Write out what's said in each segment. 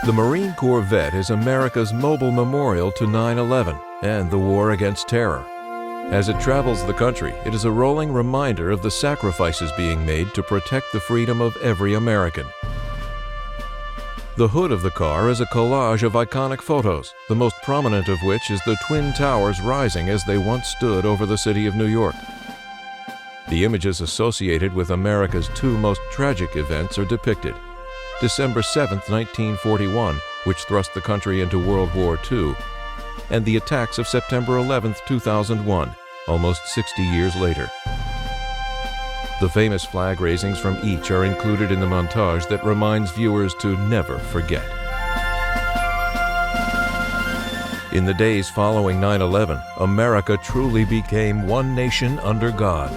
The Marine Corvette is America's mobile memorial to 9/11 and the war against terror. As it travels the country, it is a rolling reminder of the sacrifices being made to protect the freedom of every American. The hood of the car is a collage of iconic photos, the most prominent of which is the Twin Towers rising as they once stood over the city of New York. The images associated with America's two most tragic events are depicted. December 7, 1941, which thrust the country into World War II, and the attacks of September 11, 2001, almost 60 years later. The famous flag raisings from each are included in the montage that reminds viewers to never forget. In the days following 9/11, America truly became one nation under God.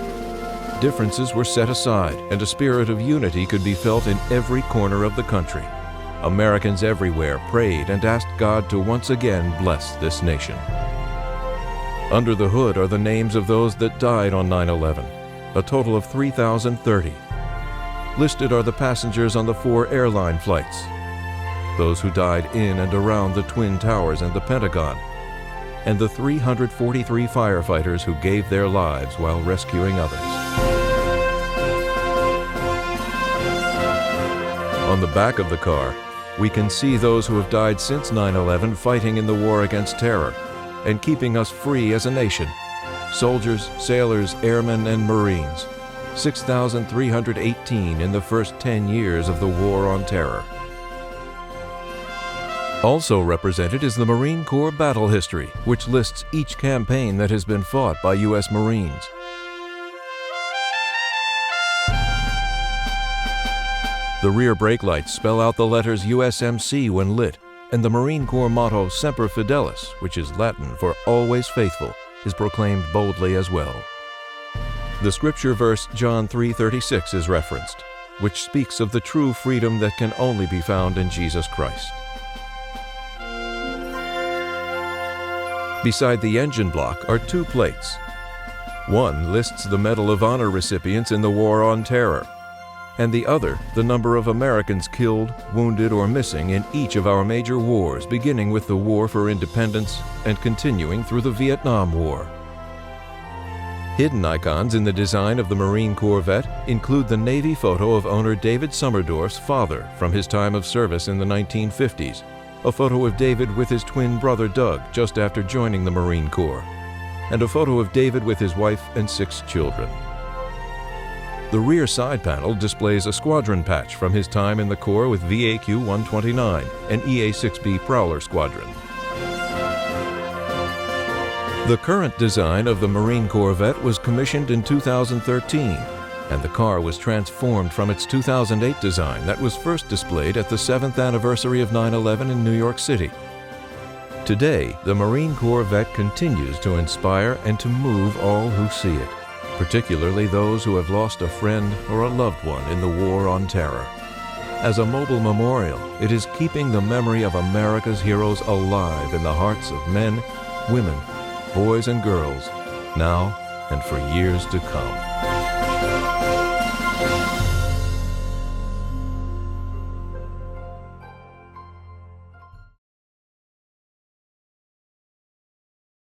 Differences were set aside, and a spirit of unity could be felt in every corner of the country. Americans everywhere prayed and asked God to once again bless this nation. Under the hood are the names of those that died on 9/11, a total of 3,030. Listed are the passengers on the 4 airline flights, those who died in and around the Twin Towers and the Pentagon, and the 343 firefighters who gave their lives while rescuing others. On the back of the car, we can see those who have died since 9/11 fighting in the war against terror and keeping us free as a nation. Soldiers, sailors, airmen, and Marines. 6,318 in the first 10 years of the War on Terror. Also represented is the Marine Corps Battle History, which lists each campaign that has been fought by U.S. Marines. The rear brake lights spell out the letters USMC when lit, and the Marine Corps motto Semper Fidelis, which is Latin for always faithful, is proclaimed boldly as well. The scripture verse John 3:36 is referenced, which speaks of the true freedom that can only be found in Jesus Christ. Beside the engine block are 2 plates. One lists the Medal of Honor recipients in the War on Terror, and the other the number of Americans killed, wounded, or missing in each of our major wars, beginning with the War for Independence and continuing through the Vietnam War. Hidden icons in the design of the Marine Corvette include the Navy photo of owner David Sommerdorf's father from his time of service in the 1950s, a photo of David with his twin brother Doug just after joining the Marine Corps, and a photo of David with his wife and 6 children. The rear side panel displays a squadron patch from his time in the Corps with VAQ-129 and EA-6B Prowler Squadron. The current design of the Marine Corvette was commissioned in 2013, and the car was transformed from its 2008 design that was first displayed at the 7th anniversary of 9/11 in New York City. Today, the Marine Corvette continues to inspire and to move all who see it, particularly those who have lost a friend or a loved one in the War on Terror. As a mobile memorial, it is keeping the memory of America's heroes alive in the hearts of men, women, boys, and girls, now and for years to come.